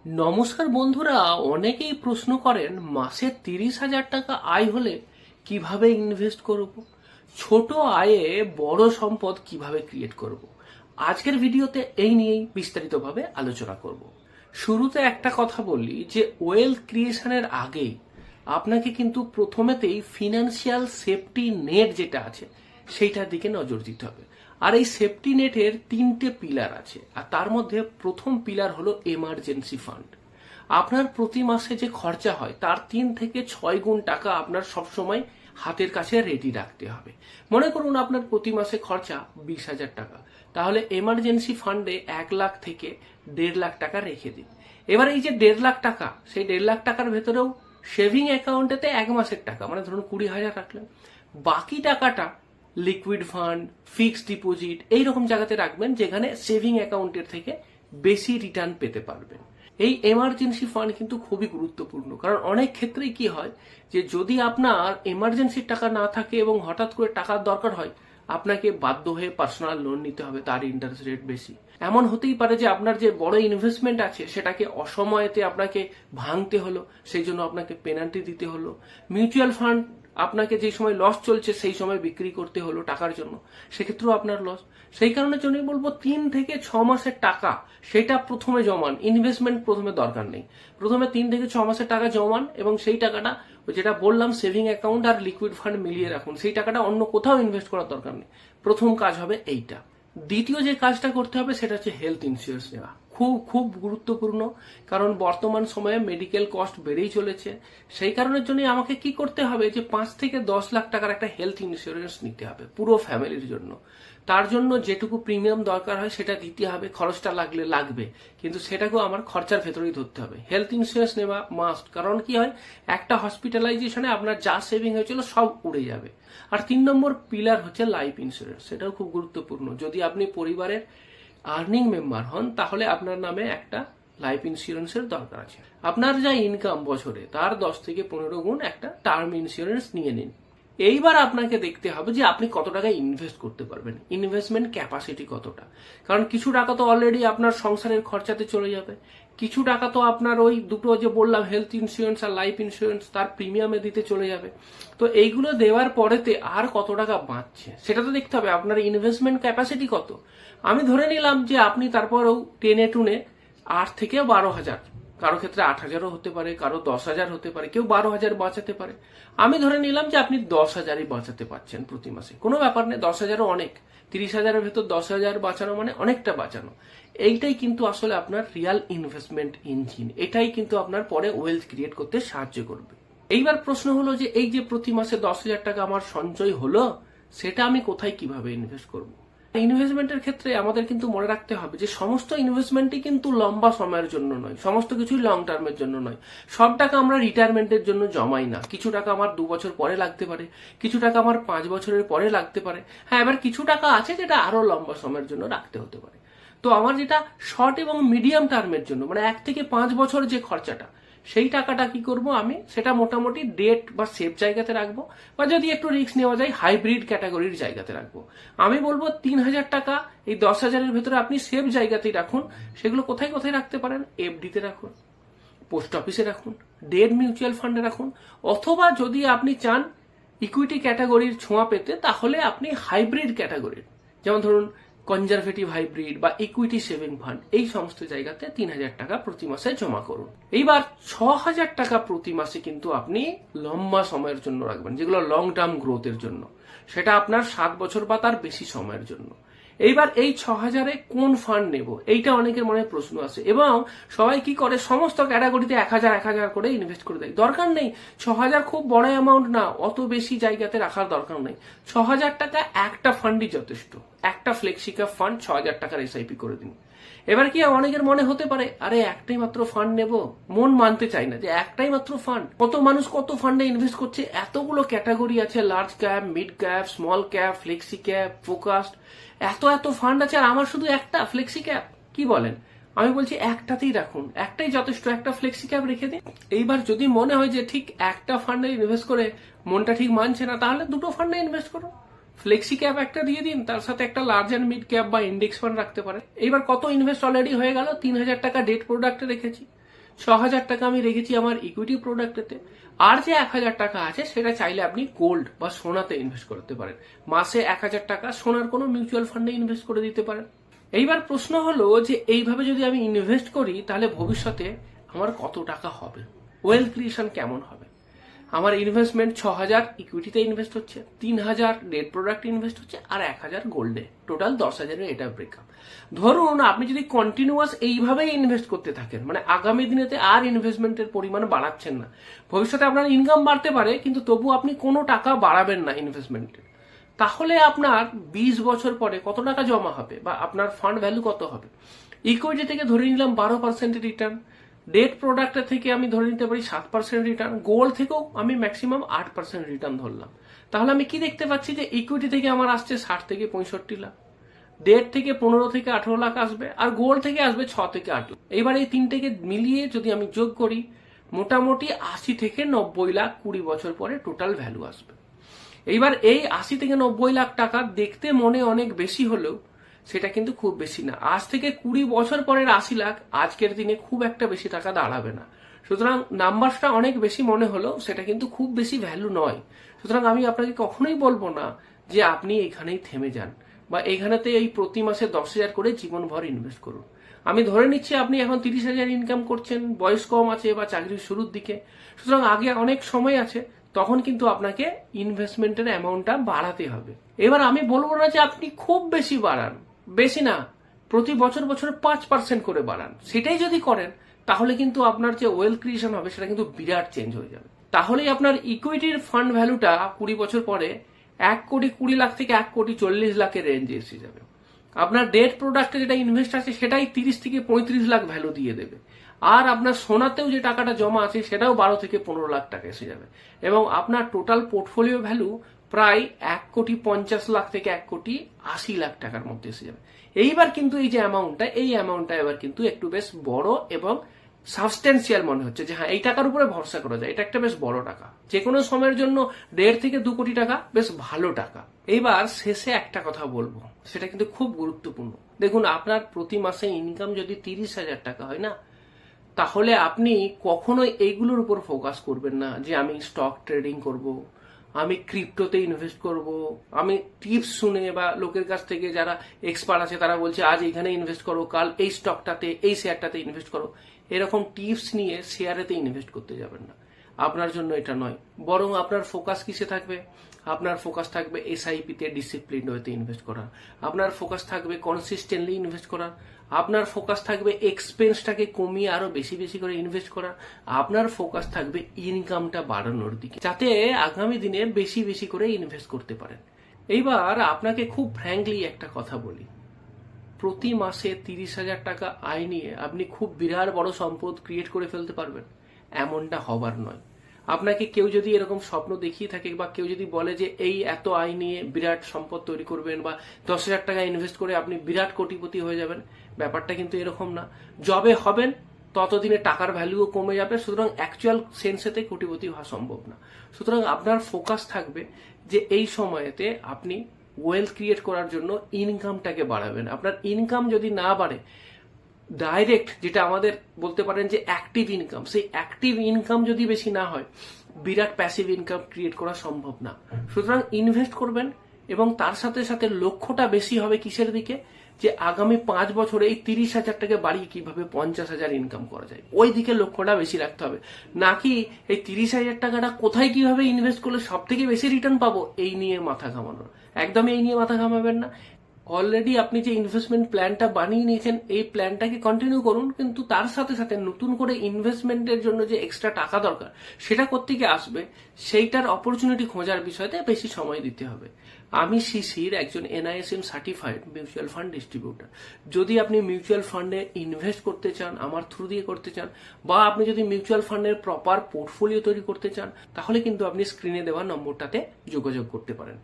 নমস্কার বন্ধুরা, অনেকেই প্রশ্ন করেন মাসে 30,000 টাকা আয় হলে কিভাবে ইনভেস্ট করব, ছোট আয়ে বড় সম্পদ কিভাবে ক্রিয়েট করব। আজকের ভিডিওতে এই নিয়েই বিস্তারিতভাবে আলোচনা করব। শুরুতে একটা কথা বলি যে ওয়েলথ ক্রিয়েশনের আগেই আপনাকে কিন্তু প্রথমেতেই ফিনান্সিয়াল সেফটি নেট যেটা আছে সেইটার দিকে নজর দিতে হবে। আর এই সেফটি নেটের 3টে পিলার আছে, আর তার মধ্যে প্রথম পিলার হলো এমার্জেন্সি ফান্ড। আপনার প্রতি মাসে যে খরচা হয় তার 3 থেকে 6 গুণ টাকা আপনার সবসময় হাতের কাছে রেডি রাখতে হবে। মনে করুন আপনার প্রতি মাসে খরচা 20,000 টাকা, তাহলে এমার্জেন্সি ফান্ডে 1 লাখ থেকে 1.5 লাখ টাকা রেখে দিন। এবার এই যে 1.5 লাখ টাকা, সেই 1.5 লাখ টাকার ভেতরেও সেভিং অ্যাকাউন্টেতে 1 মাসের টাকা, মানে ধরুন 20,000 রাখলেন। বাকি টাকাটা লিকুইড ফান্ড, ফিক্সড ডিপোজিট এইরকম জায়গাতে রাখবেন যেখানে সেভিং অ্যাকাউন্টের থেকে বেশি রিটার্ন পেতে পারবেন। এই এমার্জেন্সি ফান্ড কিন্তু খুবই গুরুত্বপূর্ণ, কারণ অনেক ক্ষেত্রেই কি হয় যে যদি আপনার এমার্জেন্সির টাকা না থাকে এবং হঠাৎ করে টাকার দরকার হয়, আপনাকে বাধ্য হয়ে পার্সোনাল লোন নিতে হবে, তার ইন্টারেস্ট রেট বেশি। এমন হতেই পারে যে আপনার যে বড় ইনভেস্টমেন্ট আছে সেটাকে অসময়েতে আপনাকে ভাঙতে হলো, সেই জন্য আপনাকে পেনাল্টি দিতে হলো। মিউচুয়াল ফান্ড আপনাকে যে সময় লস চলছে সেই সময় বিক্রি করতে হলো টাকার জন্য, সেক্ষেত্রেও আপনার লস। সেই কারণের জন্যই বলবো 3 থেকে 6 মাসের টাকা সেটা প্রথমে জমান, ইনভেস্টমেন্ট প্রথমে দরকার নেই। প্রথমে 3 থেকে 6 মাসের টাকা জমান এবং সেই টাকাটা যেটা বললাম সেভিং অ্যাকাউন্ট আর লিকুইড ফান্ড মিলিয়ে রাখুন, সেই টাকাটা অন্য কোথাও ইনভেস্ট করার দরকার নেই। প্রথম কাজ হবে এইটা। দ্বিতীয় যে কাজটা করতে হবে সেটা হচ্ছে হেলথ ইন্স্যুরেন্স নেওয়া। খুব খুব গুরুত্বপূর্ণ, কারণ বর্তমান সময়ে মেডিকেল কস্ট বেড়েই চলেছে। সেই কারণের জন্য আমাকে কি করতে হবে যে 5 থেকে 10 লাখ টাকার একটা হেলথ ইন্স্যুরেন্স নিতে হবে পুরো ফ্যামিলির জন্য। তার জন্য যেটুকু প্রিমিয়াম দরকার হয় সেটা দিতে হবে, খরচটা লাগলে লাগবে, কিন্তু সেটাকেও আমার খরচার ভেতরেই ধরতে হবে। হেলথ ইন্স্যুরেন্স নেওয়া মাস্ট, কারণ কি হয় একটা হসপিটালাইজেশনে আপনার যা সেভিং হয়েছিল সব উড়ে যাবে। আর 3 নম্বর পিলার হচ্ছে লাইফ ইন্স্যুরেন্স, সেটাও খুব গুরুত্বপূর্ণ। যদি আপনি পরিবারের আর্নিং মেম্বার হন তাহলে আপনার নামে একটা লাইফ ইন্স্যুরেন্সের দরকার আছে। আপনার যা ইনকাম বছরে তার 10 থেকে 15 গুণ একটা টার্ম ইন্স্যুরেন্স নিয়ে নিন। এইবার আপনাকে দেখতে হবে যে আপনি কত টাকা ইনভেস্ট করতে পারবেন, ইনভেস্টমেন্ট ক্যাপাসিটি কতটা। কারণ কিছু টাকা তো অলরেডি আপনার সংসারের খরচাতে চলে যাবে, কিছু টাকা তো আপনার ওই দুটো যে বললাম হেলথ ইন্স্যুরেন্স আর লাইফ ইন্স্যুরেন্স তার প্রিমিয়ামে দিতে চলে যাবে। তো এইগুলো দেওয়ার পরেতে আর কত টাকা বাঁচছে সেটা তো দেখতে হবে, আপনার ইনভেস্টমেন্ট ক্যাপাসিটি কত। আমি ধরে নিলাম যে আপনি তারপরেও টেনে টুনে 8 থেকে 12,000, কারো ক্ষেত্রে 8,000ও হতে পারে, কারো 10,000 হতে পারে, কেউ 12,000 বাঁচাতে পারে। আমি ধরে নিলাম যে আপনি 10,000ই বাঁচাতে পারছেন প্রতি মাসে, কোনো ব্যাপার নেই, 10,000ও অনেক। 30,000-এর ভেতর 10,000 বাঁচানো মানে অনেকটা বাঁচানো। এইটাই কিন্তু আসলে আপনার রিয়াল ইনভেস্টমেন্ট ইঞ্জিন, এটাই কিন্তু আপনার পরে ওয়েলথ ক্রিয়েট করতে সাহায্য করবে। এইবার প্রশ্ন হলো যে এই যে প্রতি মাসে 10,000 টাকা আমার সঞ্চয় হলো, সেটা আমি কোথায় কিভাবে ইনভেস্ট করবো। ইনভেস্টমেন্টের ক্ষেত্রে আমাদের কিন্তু মনে রাখতে হবে যে সমস্ত ইনভেস্টমেন্টই কিন্তু লম্বা সময়ের জন্য নয়, সমস্ত কিছুই লং টার্মের জন্য নয়। সব টাকা আমরা রিটায়ারমেন্টের জন্য জমাই না, কিছু টাকা আমার 2 বছর পরে লাগতে পারে, কিছু টাকা আমার 5 বছরের পরে লাগতে পারে। হ্যাঁ, এবার কিছু টাকা আছে যেটা আরো লম্বা সময়ের জন্য রাখতে হতে পারে। তো আমার যেটা শর্ট এবং মিডিয়াম টার্মের জন্য, মানে 1 থেকে 5 বছর যে খরচাটা, সেই টাকাটা কি করব আমি, সেটা মোটামুটি ডেট বা সেফ জায়গাতে রাখবো, বা যদি একটু রিস্ক নেওয়া যায় হাইব্রিড ক্যাটাগরির জায়গাতে রাখবো। আমি বলবো 3,000 টাকা এই 10,000-এর ভেতরে আপনি সেফ জায়গাতেই রাখুন। সেগুলো কোথায় কোথায় রাখতে পারেন, এফডিতে রাখুন, পোস্ট অফিসে রাখুন, ডেট মিউচুয়াল ফান্ডে রাখুন, অথবা যদি আপনি চান ইকুইটি ক্যাটাগরির ছোঁয়া পেতে তাহলে আপনি হাইব্রিড ক্যাটাগরির, যেমন ধরুন কনজারভেটিভ হাইব্রিড বা ইকুইটি সেভিং ফান্ড, এই সমস্ত জায়গাতে 3,000 টাকা প্রতি মাসে জমা করুন। এইবার 6,000 টাকা প্রতি মাসে কিন্তু আপনি লম্বা সময়ের জন্য রাখবেন, যেগুলো লং টার্ম গ্রোথের জন্য, সেটা আপনার 7 বছর বা তার বেশি সময়ের জন্য। এইবার এই 6,000-এ কোন ফান্ড নেব, এইটা অনেকের মনে প্রশ্ন আসে, এবং সবাই কি করে সমস্ত ক্যাটাগরিতে 1,000 করে ইনভেস্ট করে দেয়। দরকার নেই, 6,000 খুব বড় অ্যামাউন্ট না, অত বেশি জায়গাতে রাখার দরকার নেই। 6,000 টাকা একটা ফান্ডই যথেষ্ট, একটা ফ্লেক্সি ক্যাপ ফান্ড 6,000 টাকার এসআইপি করে দিন। এবার কি অনেকের মনে হতে পারে আরে একটাই মাত্র ফান্ড নেব, মন মানতে চায় না যে একটাই মাত্র ফান্ড, কত মানুষ কত ফান্ডে ইনভেস্ট করছে, এতগুলো ক্যাটাগরি আছে, large cap, mid cap, small cap, flexi cap, focused, এত এত ফান্ড আছে, আর আমার শুধু একটা ফ্লেক্সি ক্যাপ, কি বলেন। আমি বলছি একটাতেই রাখুন, একটাই যথেষ্ট, একটা ফ্লেক্সি ক্যাপ রেখে দিন। এইবার যদি মনে হয় যে ঠিক একটা ফান্ডে ইনভেস্ট করে মনটা ঠিক মানছে না, তাহলে দুটো ফান্ডে ইনভেস্ট করুন। ফ্লেক্সি ক্যাপ একটা দিয়ে দিন, তার সাথে একটা লার্জ অ্যান্ড মিড ক্যাপ বা ইন্ডেক্স ফান্ড রাখতে পারেন। এইবার কত ইনভেস্ট অলরেডি হয়ে গেল, 3,000 টাকা ডেট প্রোডাক্টে রেখেছি। 6,000 টাকা আমি রেখেছি আমার ইকুইটি প্রোডাক্টেতে, আর যে 1,000 টাকা আছে সেটা চাইলে আপনি গোল্ড বা সোনাতে ইনভেস্ট করতে পারেন। মাসে 1,000 টাকা সোনার কোনো মিউচুয়াল ফান্ডে ইনভেস্ট করে দিতে পারেন। এইবার প্রশ্ন হলো যে এইভাবে যদি আমি ইনভেস্ট করি তাহলে ভবিষ্যতে আমার কত টাকা হবে, ওয়েলথ ক্রিয়েশন কেমন হবে। আমার ইনভেস্টমেন্ট 6,000 ইকুইটিতে ইনভেস্ট হচ্ছে, 3,000 ডেট প্রোডাক্ট ইনভেস্ট হচ্ছে, আর 1,000 গোল্ডে, টোটাল 10,000-এর এটা ব্রেকআপ। ধরুন আপনি যদি কন্টিনিউয়াস এইভাবেই ইনভেস্ট করতে থাকেন, মানে আগামী দিনেতে আর ইনভেস্টমেন্টের পরিমাণ বাড়াচ্ছেন না, ভবিষ্যতে আপনার ইনকাম বাড়তে পারে কিন্তু তবু আপনি কোনো টাকা বাড়াবেন না ইনভেস্টমেন্টে, তাহলে আপনার 20 বছর পরে কত টাকা জমা হবে বা আপনার ফান্ড ভ্যালু কত হবে। ইকুইটি থেকে ধরে নিলাম 12% রিটার্ন, ডেট প্রোডাক্টের থেকে আমি ধরে নিতে পারি 7% রিটার্ন, গোল্ড থেকেও আমি ম্যাক্সিমাম 8% রিটার্ন ধরলাম। তাহলে আমি কি দেখতে পাচ্ছি যে ইকুইটি থেকে আমার আসছে 60 থেকে 65 লাখ, ডেট থেকে 15 থেকে 18 লাখ আসবে, আর গোল্ড থেকে আসবে 6 থেকে 8 লাখ। এবার এই তিনটেকে মিলিয়ে যদি আমি যোগ করি মোটামুটি 80 থেকে 90 লাখ 20 বছর পরে টোটাল ভ্যালু আসবে। এইবার এই 80 থেকে 90 লাখ টাকা দেখতে মনে অনেক বেশি হলেও সেটা কিন্তু খুব বেশি না। আজ থেকে 20 বছর পরের 80 লাখ আজকের দিনে খুব একটা বেশি টাকা দাঁড়াবে না। সুতরাং নাম্বারটা অনেক বেশি মনে হলেও সেটা কিন্তু খুব বেশি ভ্যালু নয়। সুতরাং আমি আপনাকে কখনোই বলবো না যে আপনি এখানেই থেমে যান বা এইখানেতে এই প্রতি মাসে 10,000 করে জীবনভর ইনভেস্ট করুন। আমি ধরে নিচ্ছি আপনি এখন 30,000 ইনকাম করছেন, বয়স কম আছে বা চাকরির শুরুর দিকে, সুতরাং আগে অনেক সময় আছে, তখন কিন্তু আপনাকে ইনভেস্টমেন্টের অ্যামাউন্টটা বাড়াতে হবে। এবার আমি বলবো না যে আপনি খুব বেশি বাড়ান, বেশি না, প্রতি বছর বছর 5% করে বাড়ান। সেটাই যদি করেন তাহলে কিন্তু আপনার যে ওয়েলথ ক্রিয়েশন হবে সেটা কিন্তু বিরাট চেঞ্জ হয়ে যাবে। তাহলেই আপনার ইকুইটির ফান্ড ভ্যালুটা 20 বছর পরে 1,20,00,000 থেকে 1,40,00,000-এর রেঞ্জে এসে যাবে। আপনার ডেট প্রোডাক্টে যেটা ইনভেস্ট আছে সেটাই 30 থেকে 35 লাখ ভ্যালু দিয়ে দেবে, আর আপনার সোনাতেও যে টাকাটা জমা আছে সেটাও 12 থেকে 15 লাখ টাকা এসে যাবে, এবং আপনার টোটাল পোর্টফোলিও ভ্যালু প্রায় 1,50,00,000 থেকে 1,80,00,000 টাকার মধ্যে এসে যাবে। এইবার কিন্তু এই যে অ্যামাউন্টটা এবার কিন্তু একটু বেশ বড় এবং সাবস্টেন্সিয়াল মনে হচ্ছে যে হ্যাঁ এই টাকার উপরে ভরসা করা যায়, এটা একটা বেশ বড় টাকা, যে কোনো সময়ের জন্য 1.5 থেকে 2 কোটি টাকা বেশ ভালো টাকা। এইবার শেষে একটা কথা বলবো, সেটা কিন্তু খুব গুরুত্বপূর্ণ। দেখুন আপনার প্রতি মাসে ইনকাম যদি 30,000 টাকা হয় না, তাহলে আপনি কখনোই এইগুলোর উপর ফোকাস করবেন না যে আমি স্টক ট্রেডিং করব, আমি ক্রিপ্টোতে ইনভেস্ট করব, আমি টিপস শুনে বা লোকের কাছ থেকে যারা এক্সপার্ট আছে তারা বলছে আজ এখানে ইনভেস্ট করো, কাল এই স্টকটাতে এই শেয়ারটাতে ইনভেস্ট করো, এরকম টিপস নিয়ে শেয়ারেতে ইনভেস্ট করতে যাবেন না। আপনার জন্য এটা নয়, বরং আপনার ফোকাস কিসে থাকবে? আপনার ফোকাস থাকবে এসআইপিতে ডিসিপ্লিন ওয়েতে ইনভেস্ট করা, আপনার ফোকাস থাকবে কনসিস্টেন্টলি ইনভেস্ট করা, আপনার ফোকাস থাকবে এক্সপেন্সটাকে কমিয়ে আরো বেশি বেশি করে ইনভেস্ট করা, আপনার ফোকাস থাকবে ইনকামটা বাড়ানোর দিকে, যাতে আগামী দিনে বেশি বেশি করে ইনভেস্ট করতে পারেন। এইবার আপনাকে খুব ফ্র্যাঙ্কলি একটা কথা বলি, প্রতি মাসে 30,000 টাকা আয় নিয়ে আপনি খুব বিরাট বড় সম্পদ ক্রিয়েট করে ফেলতে পারবেন এমনটা হবার নয়। আপনাকে কেউ যদি এরকম স্বপ্ন দেখিয়ে থাকে বা কেউ যদি বলে যে এই এত আয় নিয়ে বিরাট সম্পদ তৈরি করবেন বা 10,000 টাকা ইনভেস্ট করে আপনি বিরাট কোটিপতি হয়ে যাবেন, ব্যাপারটা কিন্তু এরকম না। যবে হবেন ততদিনে টাকার ভ্যালুও কমে যাবে, সুতরাং অ্যাকচুয়াল সেন্সেতে কোটিপতি হওয়া সম্ভব না। সুতরাং আপনার ফোকাস থাকবে যে এই সময়তে আপনি ওয়েলথ ক্রিয়েট করার জন্য ইনকামটাকে বাড়াবেন। আপনার ইনকাম যদি না বাড়ে, ডাইরেক্ট যেটা আমাদের বলতে পারেন যে অ্যাক্টিভ ইনকাম, সেই অ্যাক্টিভ ইনকাম যদি বেশি না হয়, বিরাট প্যাসিভ ইনকাম ক্রিয়েট করা সম্ভব না। সুতরাং ইনভেস্ট করবেন এবং তার সাথে সাথে লক্ষ্যটা বেশি হবে কিসের দিকে, যে আগামী 5 বছরে এই 30,000 টাকা বাড়িয়ে কিভাবে 50,000 ইনকাম করা যায়, ওই দিকে লক্ষ্যটা বেশি রাখতে হবে, নাকি এই 30,000 টাকাটা কোথায় কিভাবে ইনভেস্ট করলে সব থেকে বেশি রিটার্ন পাবো এই নিয়ে মাথা ঘামানোর। একদমই এই নিয়ে মাথা ঘামাবেন না। অলরেডি আপনি যে ইনভেস্টমেন্ট প্ল্যানটা বানিয়ে নিয়েছেন এই প্ল্যানটাকে কন্টিনিউ করুন, কিন্তু তার সাথে সাথে নতুন করে ইনভেস্টমেন্টের জন্য যে এক্সট্রা টাকা দরকার সেটা কোত্থেকে আসবে সেইটার অপরচুনিটি খোঁজার বিষয়তে বেশি সময় দিতে হবে। আমি সিসির একজন NISM certified mutual fund distributor. যদি আপনি মিউচুয়াল ফান্ডে ইনভেস্ট করতে চান আমার থ্রু দিয়ে করতে চান, বা আপনি যদি মিউচুয়াল ফান্ডের প্রপার পোর্টফোলিও তৈরি করতে চান, তাহলে কিন্তু আপনি স্ক্রিনে দেওয়া নম্বরটাতে যোগাযোগ করতে পারেন।